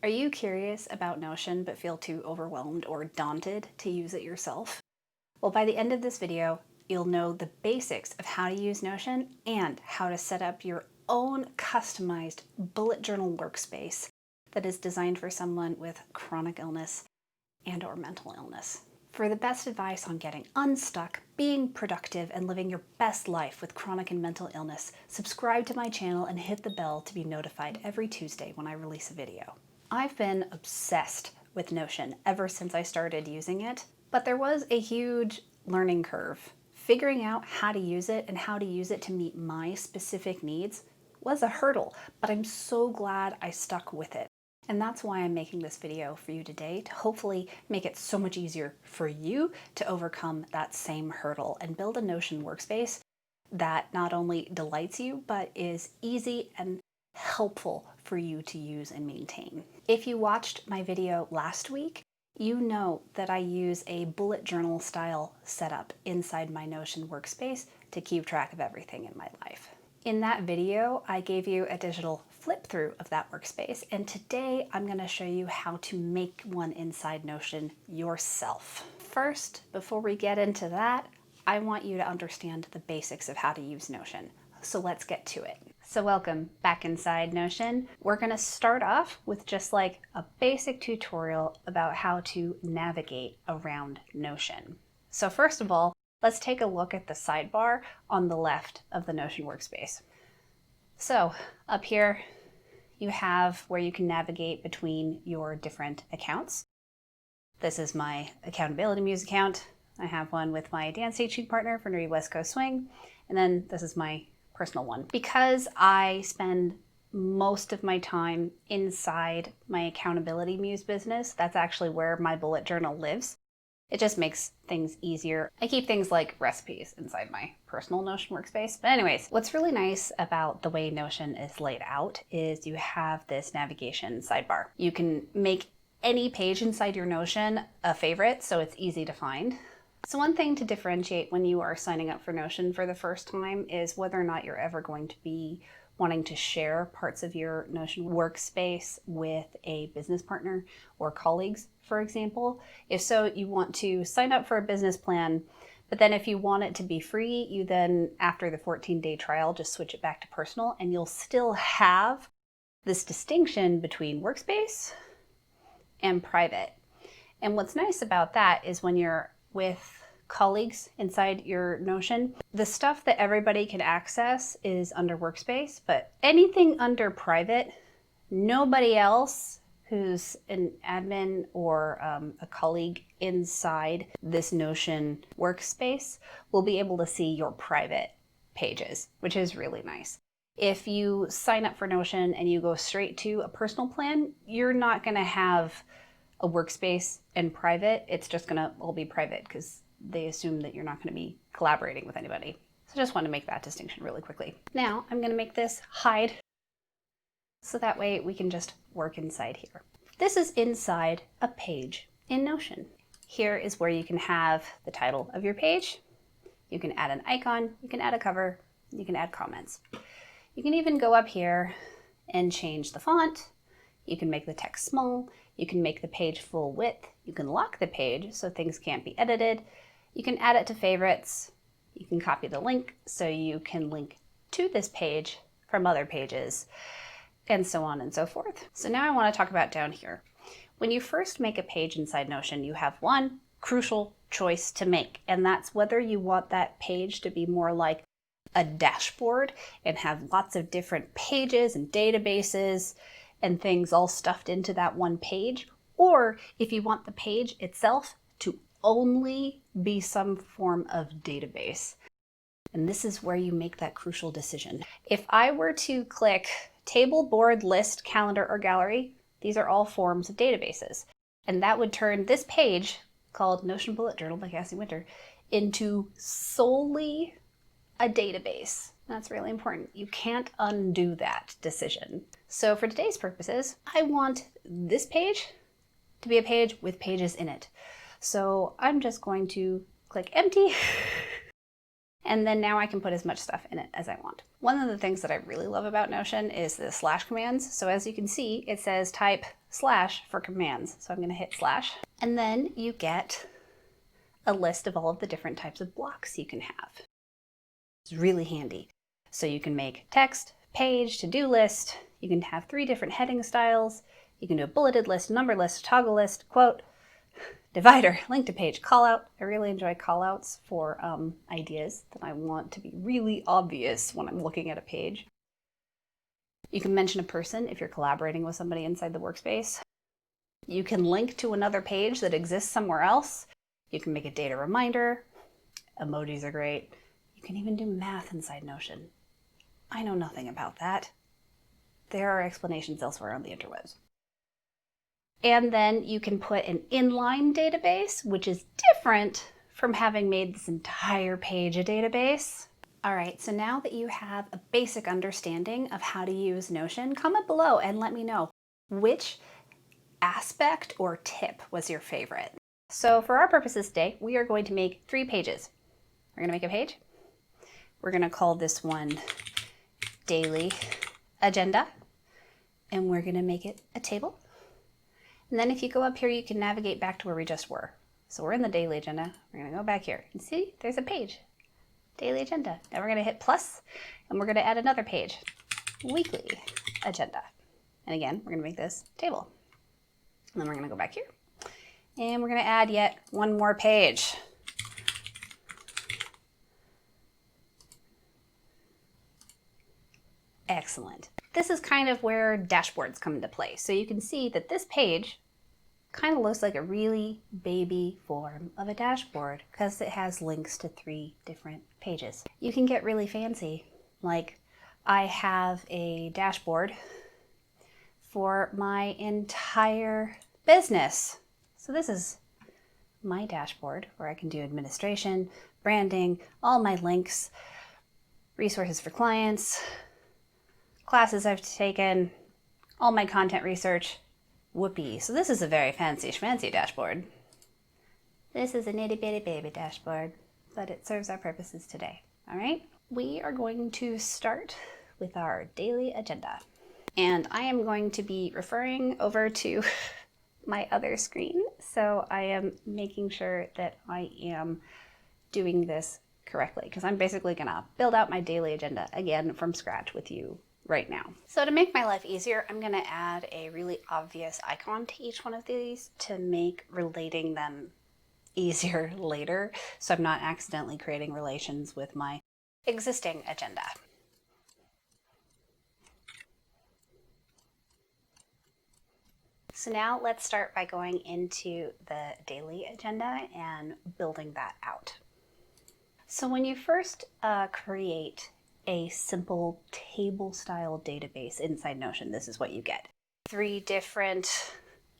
Are you curious about Notion but feel too overwhelmed or daunted to use it yourself? Well, by the end of this video, you'll know the basics of how to use Notion and how to set up your own customized bullet journal workspace that is designed for someone with chronic illness and/or mental illness. For the best advice on getting unstuck, being productive, and living your best life with chronic and mental illness, subscribe to my channel and hit the bell to be notified every Tuesday when I release a video. I've been obsessed with Notion ever since I started using it, but there was a huge learning curve. Figuring out how to use it and how to use it to meet my specific needs was a hurdle, but I'm so glad I stuck with it. And that's why I'm making this video for you today, to hopefully make it so much easier for you to overcome that same hurdle and build a Notion workspace that not only delights you, but is easy and helpful for you to use and maintain. If you watched my video last week, you know that I use a bullet journal style setup inside my Notion workspace to keep track of everything in my life. In that video, I gave you a digital flip through of that workspace, and today I'm going to show you how to make one inside Notion yourself. First, before we get into that, I want you to understand the basics of how to use Notion. So let's get to it. So welcome back inside Notion. We're going to start off with just like a basic tutorial about how to navigate around Notion. So first of all, let's take a look at the sidebar on the left of the Notion workspace. So up here, you have where you can navigate between your different accounts. This is my Accountability Muse account. I have one with my dance teaching partner for Nerdy West Coast Swing. And then this is my personal one. Because I spend most of my time inside my Accountability Muse business, that's actually where my bullet journal lives. It just makes things easier. I keep things like recipes inside my personal Notion workspace. But anyways, what's really nice about the way Notion is laid out is you have this navigation sidebar. You can make any page inside your Notion a favorite, so it's easy to find. So one thing to differentiate when you are signing up for Notion for the first time is whether or not you're ever going to be wanting to share parts of your Notion workspace with a business partner or colleagues, for example. If so, you want to sign up for a business plan, but then if you want it to be free, you then, after the 14-day trial, just switch it back to personal, and you'll still have this distinction between workspace and private. And what's nice about that is when you're with colleagues inside your Notion, the stuff that everybody can access is under workspace, but anything under private, nobody else who's an admin or a colleague inside this Notion workspace will be able to see your private pages, which is really nice. If you sign up for Notion and you go straight to a personal plan, you're not going to have a workspace and private. It's just going to all be private because they assume that you're not going to be collaborating with anybody. So just want to make that distinction really quickly. Now I'm going to make this hide so that way we can just work inside here. This is inside a page in Notion. Here is where you can have the title of your page. You can add an icon, you can add a cover, you can add comments. You can even go up here and change the font. You can make the text small. You can make the page full width. You can lock the page so things can't be edited. You can add it to favorites. You can copy the link so you can link to this page from other pages, and so on and so forth. So now I want to talk about down here. When you first make a page inside Notion, you have one crucial choice to make, and that's whether you want that page to be more like a dashboard and have lots of different pages and databases and things all stuffed into that one page, or if you want the page itself to only be some form of database. And this is where you make that crucial decision. If I were to click table, board, list, calendar, or gallery, these are all forms of databases. And that would turn this page, called Notion Bullet Journal by Cassie into solely a database. That's really important. You can't undo that decision. So for today's purposes, I want this page to be a page with pages in it. So I'm just going to click empty And then now I can put as much stuff in it as I want. One of the things that I really love about Notion is the slash commands. So as you can see, it says type slash for commands. So I'm going to hit slash. And then you get a list of all of the different types of blocks you can have. It's really handy. So you can make text, page, to-do list. You can have 3 different heading styles. You can do a bulleted list, number list, toggle list, quote, divider, link to page, callout. I really enjoy callouts for ideas that I want to be really obvious when I'm looking at a page. You can mention a person if you're collaborating with somebody inside the workspace. You can link to another page that exists somewhere else. You can make a data reminder. Emojis are great. You can even do math inside Notion. I know nothing about that. There are explanations elsewhere on the interwebs. And then you can put an inline database, which is different from having made this entire page a database. All right, so now that you have a basic understanding of how to use Notion, comment below and let me know which aspect or tip was your favorite. So for our purposes today, we are going to make 3 pages. We're going to make a page. We're going to call this one Daily Agenda, and we're going to make it a table. And then if you go up here, you can navigate back to where we just were. So we're in the daily agenda. We're going to go back here and see there's a page, daily agenda. Now we're going to hit plus and we're going to add another page, weekly agenda. And again, we're going to make this table. And then we're going to go back here and we're going to add yet one more page. Excellent. This is kind of where dashboards come into play. So you can see that this page kind of looks like a really baby form of a dashboard because it has links to 3 different pages. You can get really fancy. Like I have a dashboard for my entire business. So this is my dashboard where I can do administration, branding, all my links, resources for clients, classes I've taken, all my content research. Whoopee. So this is a very fancy schmancy dashboard. This is an itty bitty baby dashboard, but it serves our purposes today. All right, we are going to start with our daily agenda. And I am going to be referring over to my other screen. So I am making sure that I am doing this correctly because I'm basically gonna build out my daily agenda again from scratch with you right now. So to make my life easier, I'm going to add a really obvious icon to each one of these to make relating them easier later, so I'm not accidentally creating relations with my existing agenda. So now let's start by going into the daily agenda and building that out. So when you first create a simple table-style database inside Notion, this is what you get. 3 different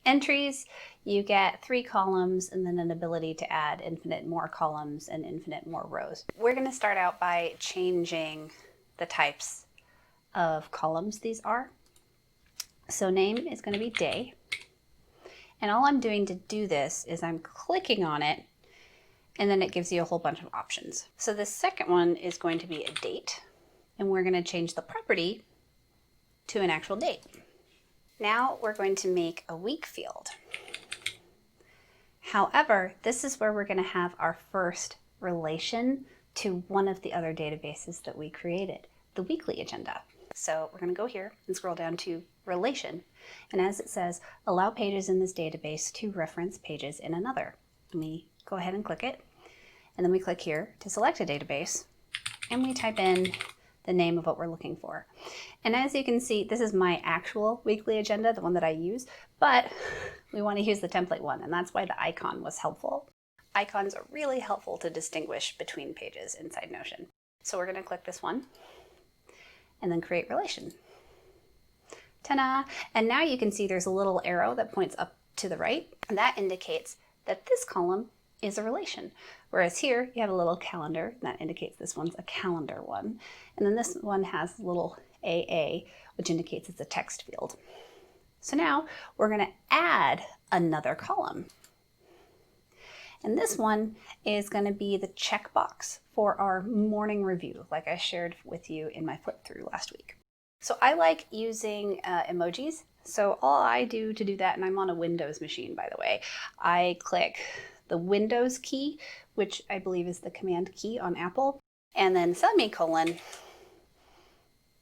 entries, you get 3 columns, and then an ability to add infinite more columns and infinite more rows. We're going to start out by changing the types of columns these are. So name is going to be day, and all I'm doing to do this is I'm clicking on it, and then it gives you a whole bunch of options. So the second one is going to be a date, and we're going to change the property to an actual date. Now we're going to make a week field. However, this is where we're going to have our first relation to one of the other databases that we created, the weekly agenda. So we're going to go here and scroll down to relation. And as it says, allow pages in this database to reference pages in another. And we go ahead and click it. And then we click here to select a database. And we type in the name of what we're looking for. And as you can see, this is my actual weekly agenda, the one that I use, but we want to use the template one, and that's why the icon was helpful. Icons are really helpful to distinguish between pages inside Notion. So we're going to click this one and then create relation. Ta-da! And now you can see there's a little arrow that points up to the right, and that indicates that this column is a relation. Whereas here you have a little calendar that indicates this one's a calendar one. And then this one has a little AA, which indicates it's a text field. So now we're going to add another column. And this one is going to be the checkbox for our morning review, like I shared with you in my flip through last week. So I like using emojis. So all I do to do that, and I'm on a Windows machine, by the way, I click the Windows key, which I believe is the Command key on Apple, and then semicolon,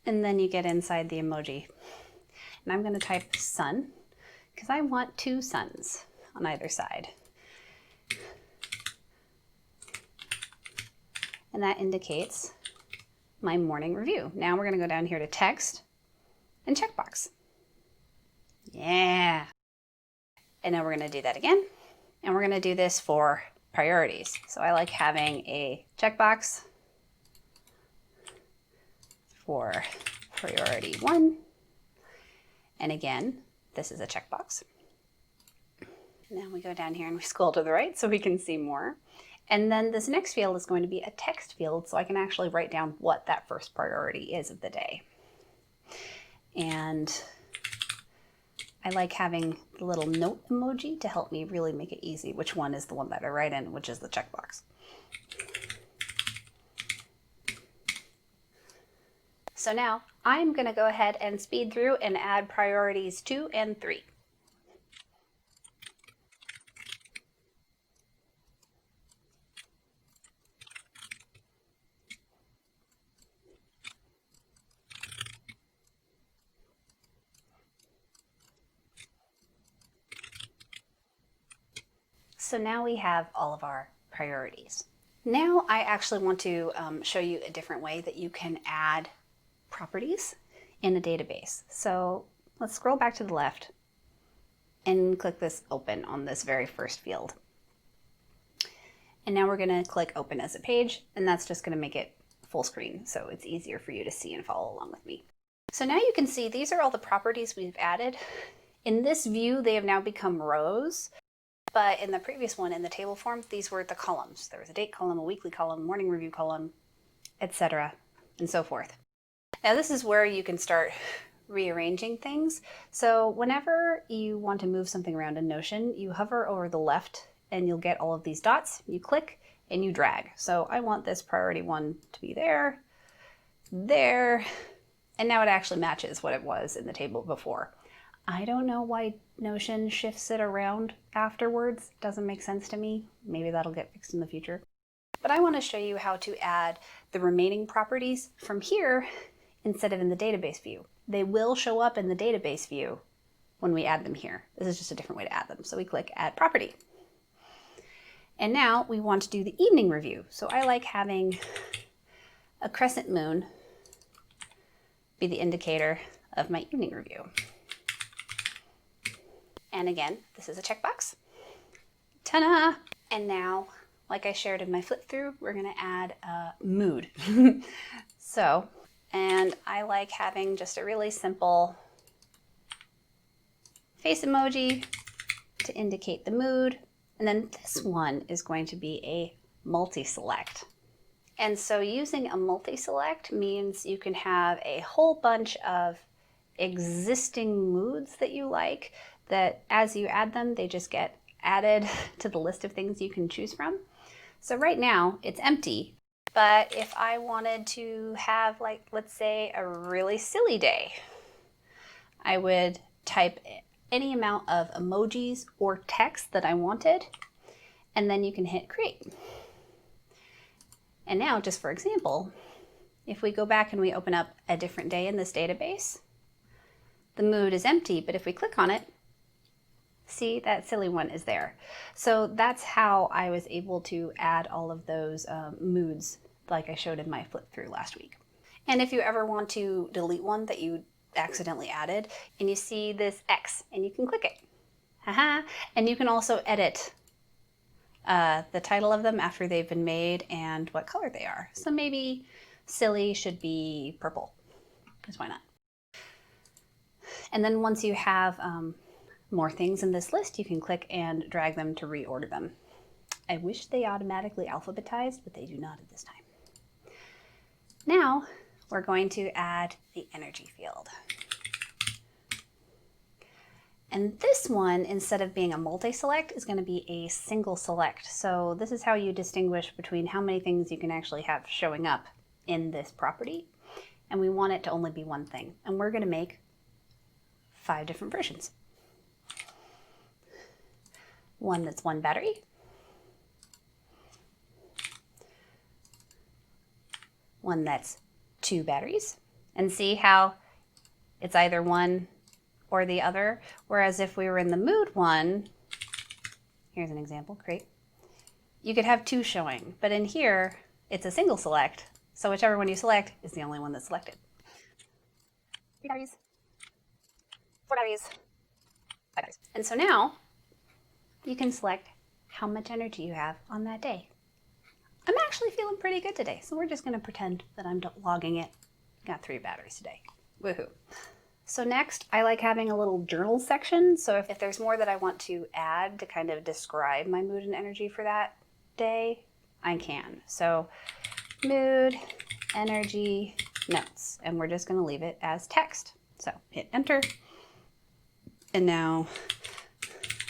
and then you get inside the emoji. And I'm going to type sun, because I want 2 suns on either side. And that indicates my morning review. Now we're going to go down here to text and checkbox. Yeah. And now we're going to do that again. And we're going to do this for priorities. So I like having a checkbox for priority 1. And again, this is a checkbox. Now we go down here and we scroll to the right so we can see more. And then this next field is going to be a text field, so I can actually write down what that first priority is of the day. And I like having the little note emoji to help me really make it easy which one is the one that I write in, which is the checkbox. So now I'm going to go ahead and speed through and add priorities 2 and 3. So now we have all of our priorities. Now I actually want to show you a different way that you can add properties in a database. So let's scroll back to the left and click this open on this very first field. And now we're going to click open as a page, and that's just going to make it full screen so it's easier for you to see and follow along with me. So now you can see these are all the properties we've added. In this view, they have now become rows. But in the previous one, in the table form, these were the columns. There was a date column, a weekly column, morning review column, etc., and so forth. Now this is where you can start rearranging things. So whenever you want to move something around in Notion, you hover over the left and you'll get all of these dots. You click and you drag. So I want this priority 1 to be there, there, and now it actually matches what it was in the table before. I don't know why Notion shifts it around afterwards. Doesn't make sense to me. Maybe that'll get fixed in the future. But I want to show you how to add the remaining properties from here instead of in the database view. They will show up in the database view when we add them here. This is just a different way to add them. So we click Add Property. And now we want to do the evening review. So I like having a crescent moon be the indicator of my evening review. And again, this is a checkbox. Ta-da! And now, like I shared in my flip through, we're going to add a mood. So, and I like having just a really simple face emoji to indicate the mood. And then this one is going to be a multi-select. And so using a multi-select means you can have a whole bunch of existing moods that you like, that as you add them, they just get added to the list of things you can choose from. So right now it's empty, but if I wanted to have, like, let's say a really silly day, I would type any amount of emojis or text that I wanted, and then you can hit create. And now, just for example, if we go back and we open up a different day in this database, the mood is empty, but if we click on it, see, that silly one is there. So that's how I was able to add all of those moods like I showed in my flip through last week. And if you ever want to delete one that you accidentally added, and you see this X, and you can click it. Haha. And you can also edit the title of them after they've been made and what color they are. So maybe silly should be purple, because why not? And then once you have more things in this list, you can click and drag them to reorder them. I wish they automatically alphabetized, but they do not at this time. Now we're going to add the energy field. And this one, instead of being a multi-select, is going to be a single select. So this is how you distinguish between how many things you can actually have showing up in this property. And we want it to only be one thing. And we're going to make 5 different versions. One that's 1 battery. One that's 2 batteries. And see how it's either one or the other. Whereas if we were in the mood one, here's an example, great. You could have 2 showing, but in here, it's a single select. So whichever one you select is the only one that's selected. 3 batteries, 4 batteries, 5 batteries. And so now you can select how much energy you have on that day. I'm actually feeling pretty good today, so we're just going to pretend that I'm logging it. Got 3 batteries today. Woohoo. So next, I like having a little journal section. So if there's more that I want to add to kind of describe my mood and energy for that day, I can. So mood, energy, notes, and we're just going to leave it as text. So hit enter. And now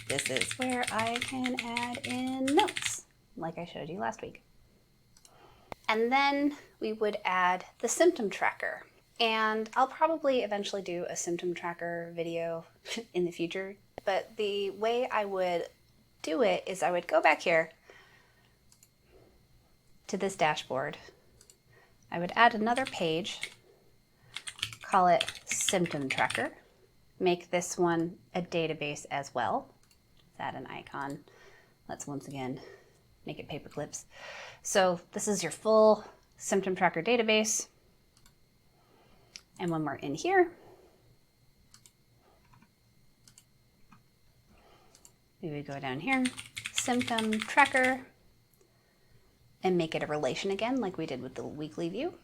this is where I can add in notes, like I showed you last week. And then we would add the symptom tracker. And I'll probably eventually do a symptom tracker video in the future. But the way I would do it is I would go back here to this dashboard. I would add another page, call it symptom tracker. Make this one a database as well. Let's add an icon. Let's once again make it paper clips. So this is your full symptom tracker database. And when we're in here, we would go down here, symptom tracker, and make it a relation again, like we did with the weekly view.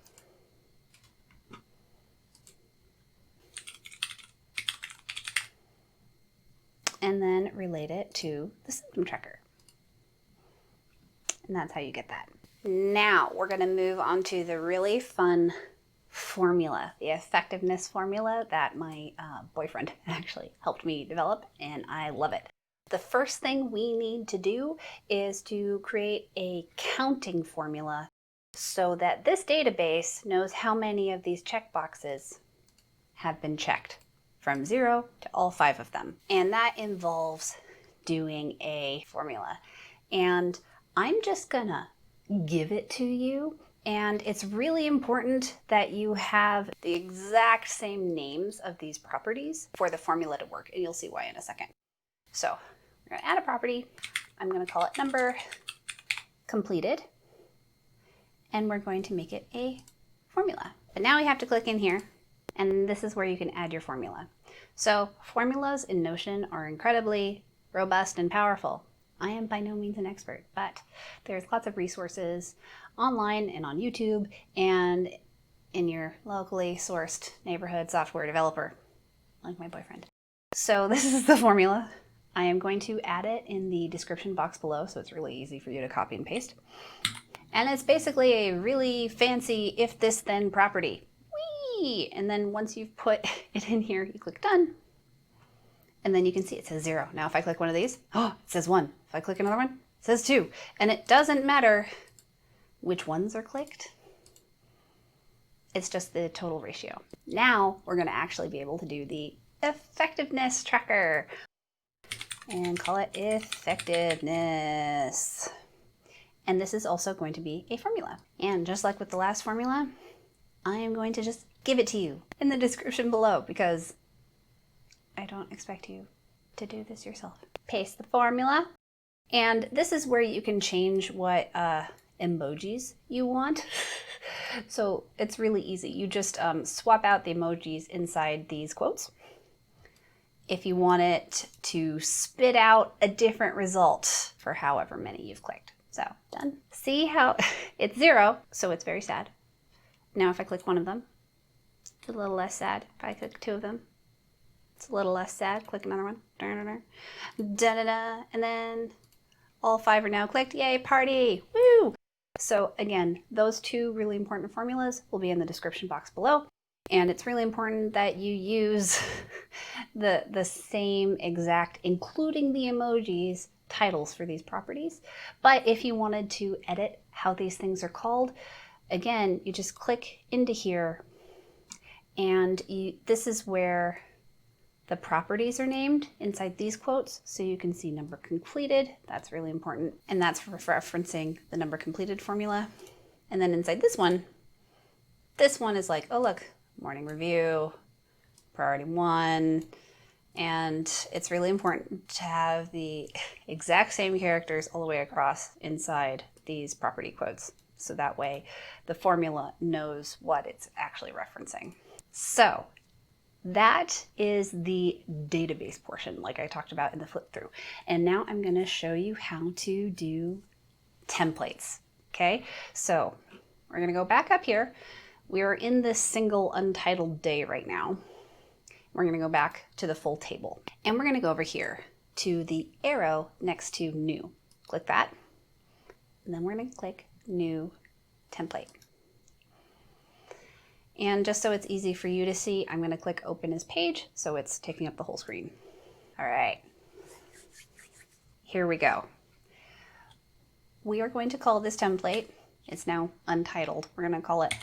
And then relate it to the symptom tracker. And that's how you get that. Now we're going to move on to the really fun formula, the effectiveness formula that my boyfriend actually helped me develop, and I love it. The first thing we need to do is to create a counting formula so that this database knows how many of these checkboxes have been checked, from 0 to all 5 of them. And that involves doing a formula. And I'm just gonna give it to you. And it's really important that you have the exact same names of these properties for the formula to work, and you'll see why in a second. So we're going to add a property. I'm going to call it number completed, and we're going to make it a formula. But now we have to click in here, and this is where you can add your formula. So formulas in Notion are incredibly robust and powerful. I am by no means an expert, but there's lots of resources online and on YouTube and in your locally sourced neighborhood software developer, like my boyfriend. So this is the formula. I am going to add it in the description box below, so it's really easy for you to copy and paste. And it's basically a really fancy if this then property. Whee! And then once you've put it in here, you click done. And then you can see it says 0. Now if I click one of these, oh, it says 1. If I click another one, it says 2. And it doesn't matter which ones are clicked. It's just the total ratio. Now we're going to actually be able to do the effectiveness tracker and call it effectiveness. And this is also going to be a formula. And just like with the last formula, I am going to just give it to you in the description below because I don't expect you to do this yourself. Paste the formula. And this is where you can change what emojis you want. So it's really easy. You just swap out the emojis inside these quotes. If you want it to spit out a different result for however many you've clicked. So done. See how it's 0, so it's very sad. Now if I click one of them, it's a little less sad. If I click 2 of them, it's a little less sad. Click another one. Da-da-da. And then all 5 are now clicked. Yay, party! Woo! So again, those 2 really important formulas will be in the description box below. And it's really important that you use the same exact, including the emojis, titles for these properties. But if you wanted to edit how these things are called, again, you just click into here, and this is where the properties are named inside these quotes, so you can see number completed. That's really important, and that's for referencing the number completed formula. And then inside this one is like, oh look, morning review, priority 1, and it's really important to have the exact same characters all the way across inside these property quotes, so that way the formula knows what it's actually referencing. So that is the database portion, like I talked about in the flip through. And now I'm going to show you how to do templates. Okay, so we're going to go back up here. We are in this single untitled day right now. We're going to go back to the full table, and we're going to go over here to the arrow next to new. Click that, and then we're going to click new template. And just so it's easy for you to see, I'm going to click open as page, so it's taking up the whole screen. All right, here we go. We are going to call this template, it's now untitled, we're going to call it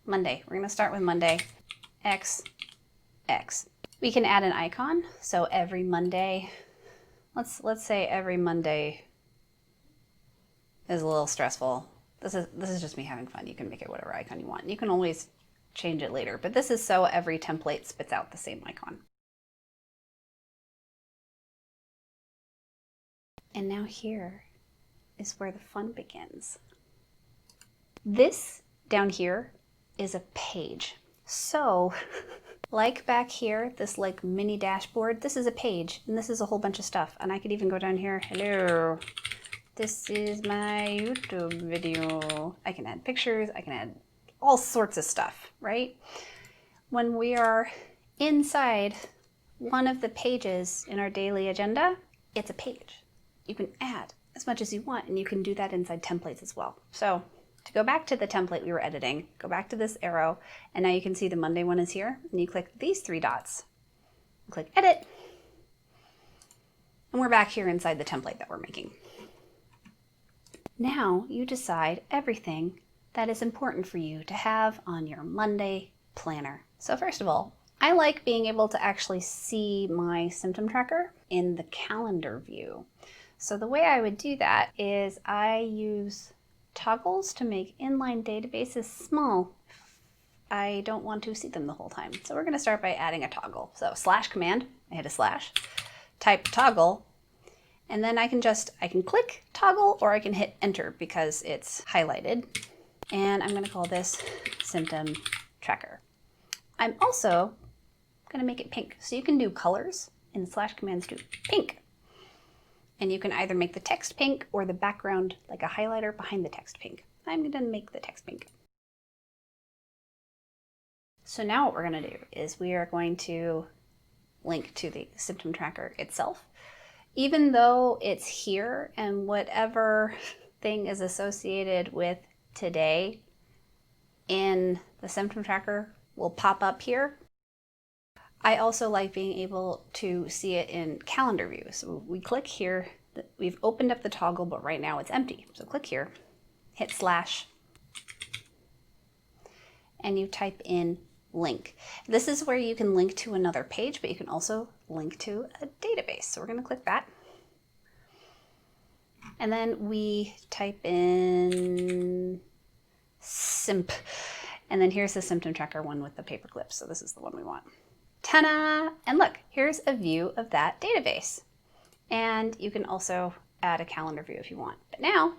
Monday. We're going to start with Monday, X. We can add an icon, so every Monday, let's say every Monday is a little stressful. This is just me having fun. You can make it whatever icon you want. You can always change it later, but this is so every template spits out the same icon. And now here is where the fun begins. This down here is a page. So like back here, this like mini dashboard, this is a page, and this is a whole bunch of stuff. And I could even go down here, hello, this is my YouTube video. I can add pictures, I can add all sorts of stuff, right? When we are inside one of the pages in our daily agenda, it's a page. You can add as much as you want, and you can do that inside templates as well. So to go back to the template we were editing, go back to this arrow, and now you can see the Monday one is here, and you click these 3 dots, click edit, and we're back here inside the template that we're making. Now you decide everything that is important for you to have on your Monday planner. So first of all, I like being able to actually see my symptom tracker in the calendar view. So the way I would do that is I use toggles to make inline databases small. I don't want to see them the whole time. So we're going to start by adding a toggle. So slash command, I hit a slash, type toggle, and then I can click toggle, or I can hit enter because it's highlighted. And I'm going to call this symptom tracker. I'm also going to make it pink. So you can do colors in slash commands do pink. And you can either make the text pink or the background like a highlighter behind the text pink. I'm going to make the text pink. So now what we're going to do is we are going to link to the symptom tracker itself. Even though it's here and whatever thing is associated with today in the symptom tracker will pop up here, I also like being able to see it in calendar view. So we click here, we've opened up the toggle, but right now it's empty. So click here, hit slash, and you type in link. This is where you can link to another page, but you can also link to a database. So we're going to click that. And then we type in simp. And then here's the symptom tracker one with the paper clips. So this is the one we want. Ta-da! And look, here's a view of that database. And you can also add a calendar view if you want. But now,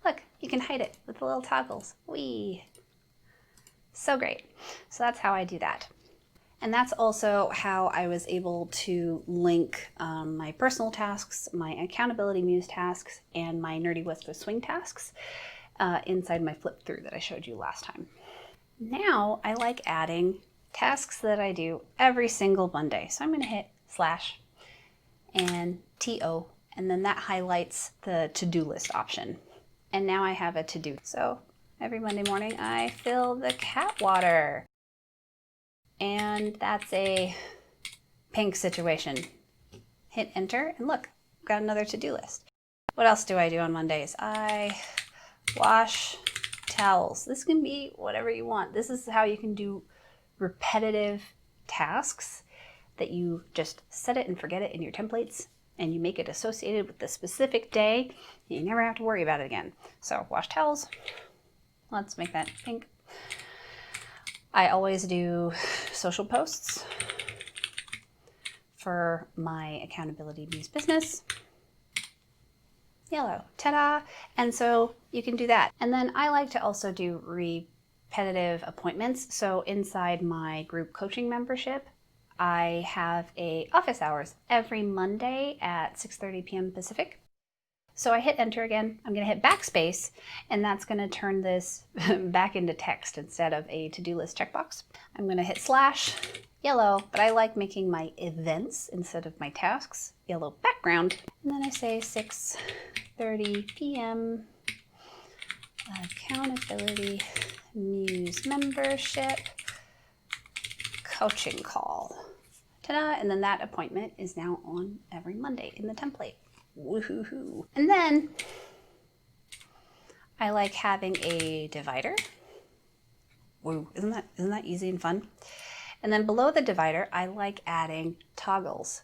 look, you can hide it with the little toggles. Whee! So great. So that's how I do that. And that's also how I was able to link my personal tasks, my Accountability Muse tasks, and my Nerdy West Coast Swing tasks inside my flip through that I showed you last time. Now I like adding tasks that I do every single Monday. So I'm going to hit slash and TO, and then that highlights the to-do list option. And now I have a to-do. So every Monday morning I fill the cat water. and that's a pink situation. Hit enter, and look, I've got another to-do list. What else do I do on Mondays? I wash towels. This can be whatever you want. This is how you can do repetitive tasks that you just set it and forget it in your templates, and you make it associated with the specific day, and you never have to worry about it again. So wash towels. Let's make that pink. I always do social posts for my Accountability Muse business. Yellow, ta-da! And so you can do that. And then I like to also do repetitive appointments. So inside my group coaching membership, I have a office hours every Monday at 6:30 p.m. Pacific. So I hit enter again. I'm going to hit backspace, and that's going to turn this back into text instead of a to-do list checkbox. I'm going to hit slash yellow, but I like making my events instead of my tasks yellow background. And then I say 6:30 p.m. Accountability Muse membership coaching call. Ta-da! And then that appointment is now on every Monday in the template. Woohoo! And then I like having a divider. Woo! Isn't that easy and fun? And then below the divider, I like adding toggles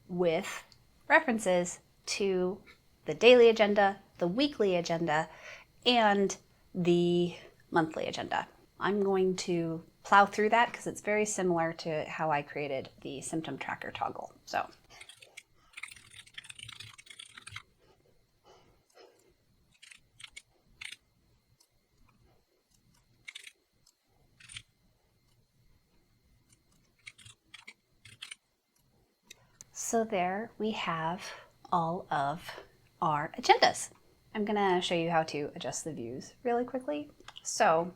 with references to the daily agenda, the weekly agenda, and the monthly agenda. I'm going to plow through that because it's very similar to how I created the symptom tracker toggle. So there we have all of our agendas. I'm gonna show you how to adjust the views really quickly. So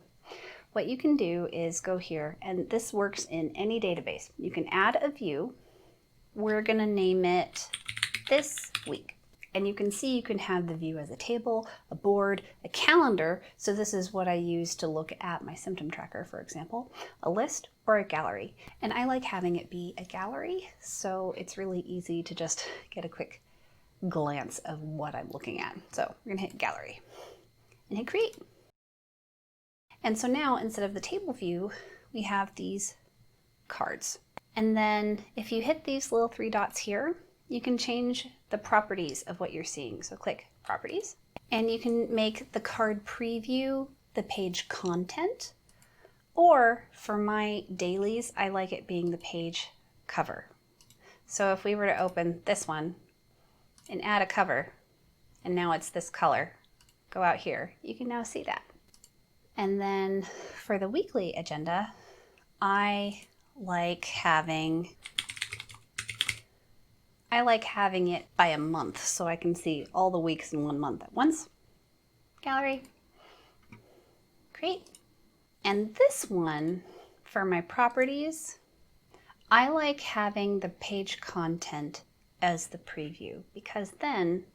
what you can do is go here, and this works in any database. You can add a view. We're gonna name it this week. And you can see you can have the view as a table, a board, a calendar. So this is what I use to look at my symptom tracker, for example, a list or a gallery. And I like having it be a gallery, so it's really easy to just get a quick glance of what I'm looking at. So we're gonna hit gallery and hit create. And so now instead of the table view, we have these cards. And then if you hit these little three dots here, you can change the properties of what you're seeing. So click properties, and you can make the card preview the page content, or for my dailies, I like it being the page cover. So if we were to open this one and add a cover, and now it's this color, go out here, you can now see that. And then for the weekly agenda, I like having it by a month, so I can see all the weeks in 1 month at once. Gallery, create. And this one, for my properties, I like having the page content as the preview, because then,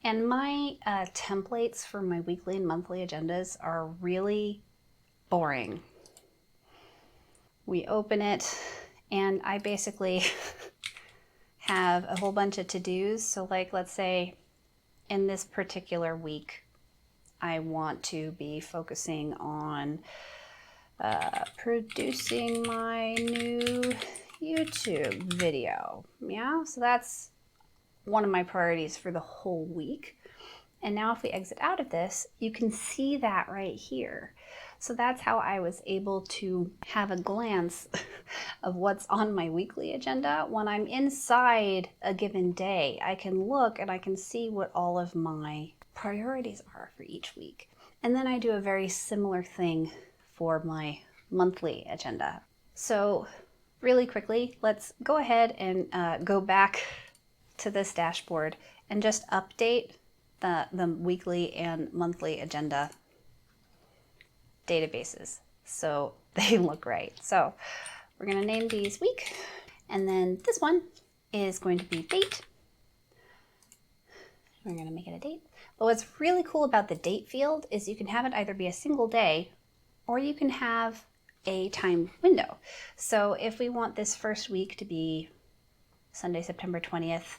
and my templates for my weekly and monthly agendas are really boring. We open it, and I basically have a whole bunch of to-dos. So like, let's say in this particular week, I want to be focusing on producing my new YouTube video. Yeah, so that's one of my priorities for the whole week. And now if we exit out of this, you can see that right here. So that's how I was able to have a glance of what's on my weekly agenda. When I'm inside a given day, I can look and I can see what all of my priorities are for each week. And then I do a very similar thing for my monthly agenda. So really quickly, let's go ahead and go back to this dashboard and just update the weekly and monthly agenda databases so they look right. So we're going to name these week, and then this one is going to be date. We're going to make it a date. But what's really cool about the date field is you can have it either be a single day, or you can have a time window. So if we want this first week to be Sunday, September 20th,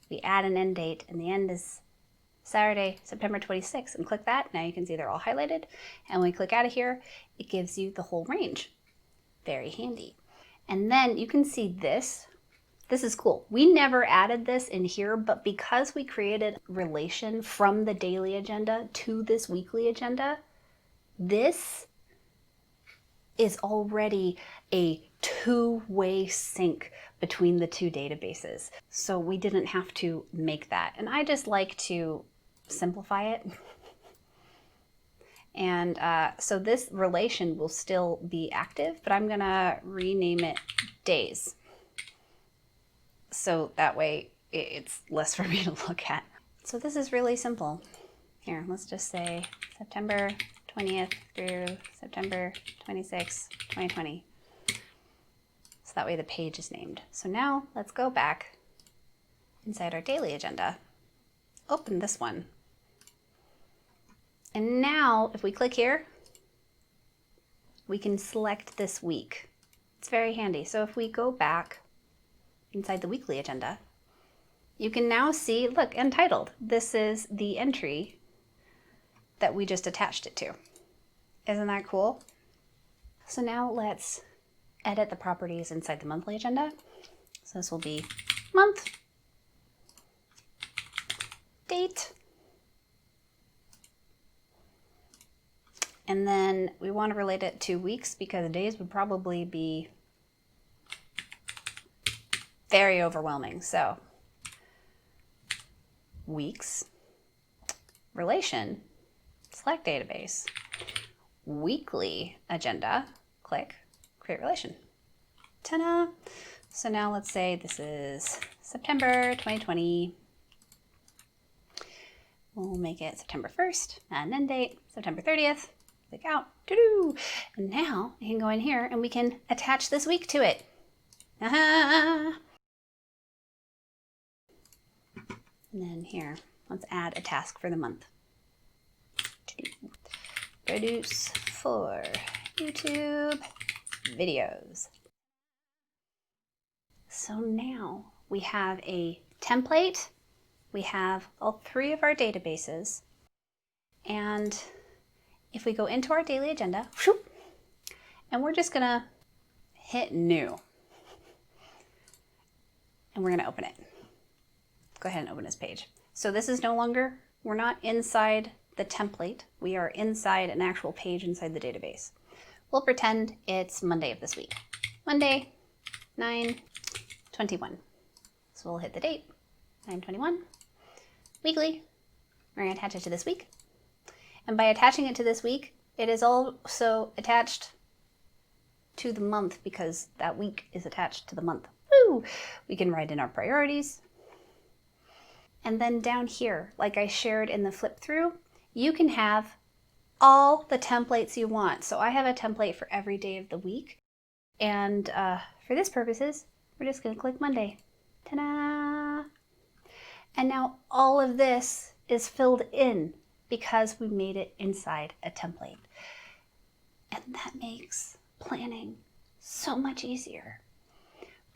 we add an end date and the end is Saturday, September 26th, and click that. Now you can see they're all highlighted. And when we click out of here, it gives you the whole range. Very handy. And then you can see this. This is cool. We never added this in here, but because we created a relation from the daily agenda to this weekly agenda, this is already a two-way sync between the two databases. So we didn't have to make that. And I just like to simplify it. And so this relation will still be active, but I'm gonna rename it days. So that way it's less for me to look at. So this is really simple. Here, let's just say September 20th through September 26th, 2020. So that way the page is named. So now let's go back inside our daily agenda. Open this one. And now if we click here, we can select this week. It's very handy. So if we go back inside the weekly agenda, you can now see, look, entitled. This is the entry that we just attached it to. Isn't that cool? So now let's edit the properties inside the monthly agenda. So this will be month, date, and then we want to relate it to weeks because days would probably be very overwhelming. So weeks, relation, select database, weekly agenda, click create relation. Ta-da! So now let's say this is September 2020. We'll make it September 1st and end date September 30th. Click out. Doo-doo! And now you can go in here and we can attach this week to it. And then here, let's add a task for the month. Produce for YouTube videos. So now we have a template, we have all three of our databases, and if we go into our daily agenda, whoop, and we're just gonna hit new, and we're gonna open it. Go ahead and open this page. So this is no longer, we're not inside the template, we are inside an actual page inside the database. We'll pretend it's Monday of this week. Monday, 9/21. So we'll hit the date, 9/21. Weekly, we're gonna attach it to this week. And by attaching it to this week, it is also attached to the month because that week is attached to the month. Woo! We can write in our priorities. And then down here, like I shared in the flip through, you can have all the templates you want. So I have a template for every day of the week. And for this purposes, we're just gonna click Monday. Ta-da! And now all of this is filled in because we made it inside a template. And that makes planning so much easier.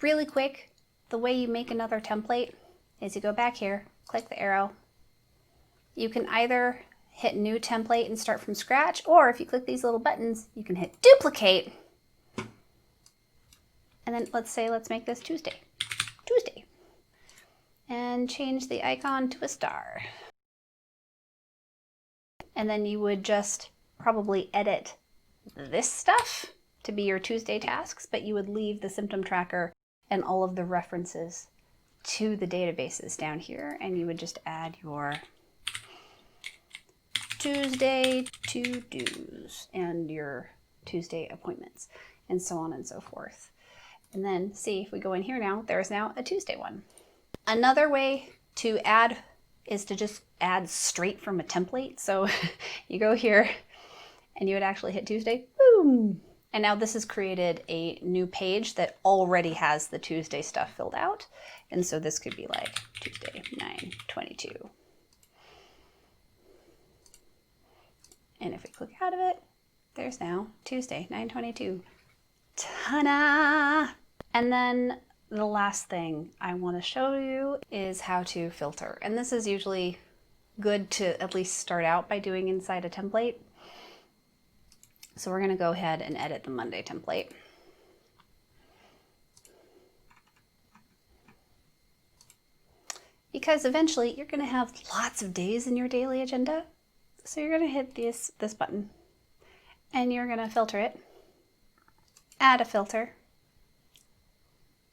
Really quick, the way you make another template is you go back here, click the arrow. You can either hit new template and start from scratch, or if you click these little buttons, you can hit duplicate. And then let's make this Tuesday. And change the icon to a star. And then you would just probably edit this stuff to be your Tuesday tasks, but you would leave the symptom tracker and all of the references to the databases down here, and you would just add your Tuesday to-dos and your Tuesday appointments and so on and so forth. And then see if we go in here now, there's now a Tuesday one. Another way to add is to just add straight from a template. So you go here and you would actually hit Tuesday, boom. And now this has created a new page that already has the Tuesday stuff filled out. And so this could be like Tuesday, 9/22. And if we click out of it, There's now Tuesday, 9:22. Ta-da! And then the last thing I want to show you is how to filter. And this is usually good to at least start out by doing inside a template. So we're going to go ahead and edit the Monday template. Because eventually you're going to have lots of days in your daily agenda. So you're going to hit this button and you're going to filter it. Add a filter.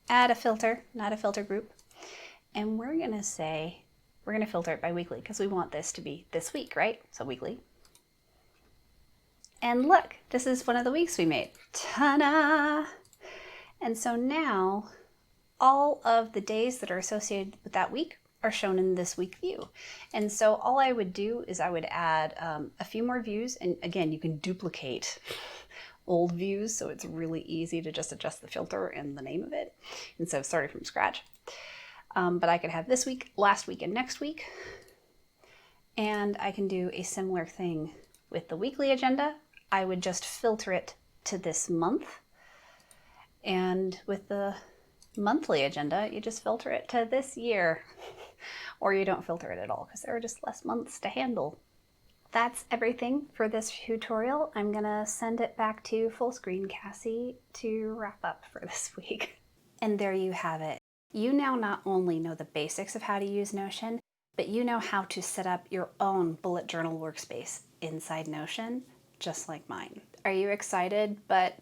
Add a filter, not a filter group. And we're going to say, we're going to filter it by weekly because we want this to be this week, right? So weekly. And look, this is one of the weeks we made. Ta-da! And so now all of the days that are associated with that week are shown in this week view. And so all I would do is I would add a few more views. And again, you can duplicate old views, so it's really easy to just adjust the filter and the name of it instead of starting from scratch. But I could have this week, last week, and next week. And I can do a similar thing with the weekly agenda. I would just filter it to this month. And with the monthly agenda, you just filter it to this year. Or you don't filter it at all because there are just less months to handle. That's everything for this tutorial. I'm gonna send it back to full screen Cassie to wrap up for this week. And there you have it. You now not only know the basics of how to use Notion, but you know how to set up your own bullet journal workspace inside Notion, just like mine. Are you excited but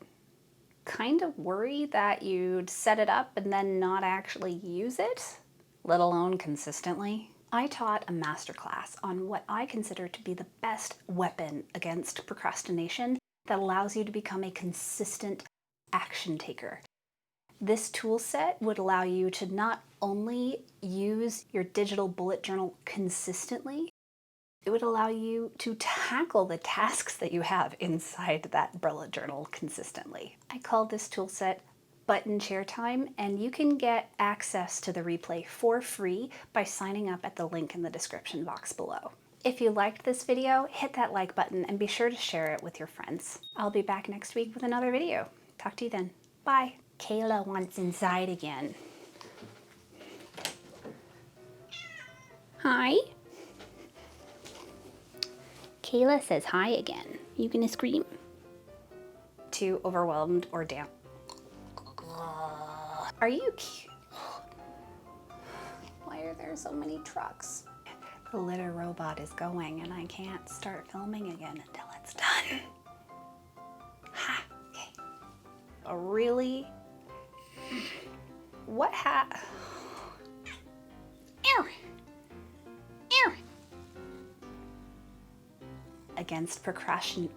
kind of worried that you'd set it up and then not actually use it, let alone consistently? I taught a masterclass on what I consider to be the best weapon against procrastination that allows you to become a consistent action taker. This tool set would allow you to not only use your digital bullet journal consistently, it would allow you to tackle the tasks that you have inside that bullet journal consistently. I call this tool set Button Share Time, and you can get access to the replay for free by signing up at the link in the description box below. If you liked this video, hit that like button and be sure to share it with your friends. I'll be back next week with another video. Talk to you then. Bye. Kayla wants inside again. Hi. Kayla says hi again. You gonna scream? Too overwhelmed or damp. Are you cute? Why are there so many trucks? The litter robot is going and I can't start filming again until it's done. Ha, okay. Oh, really? What against procrastination.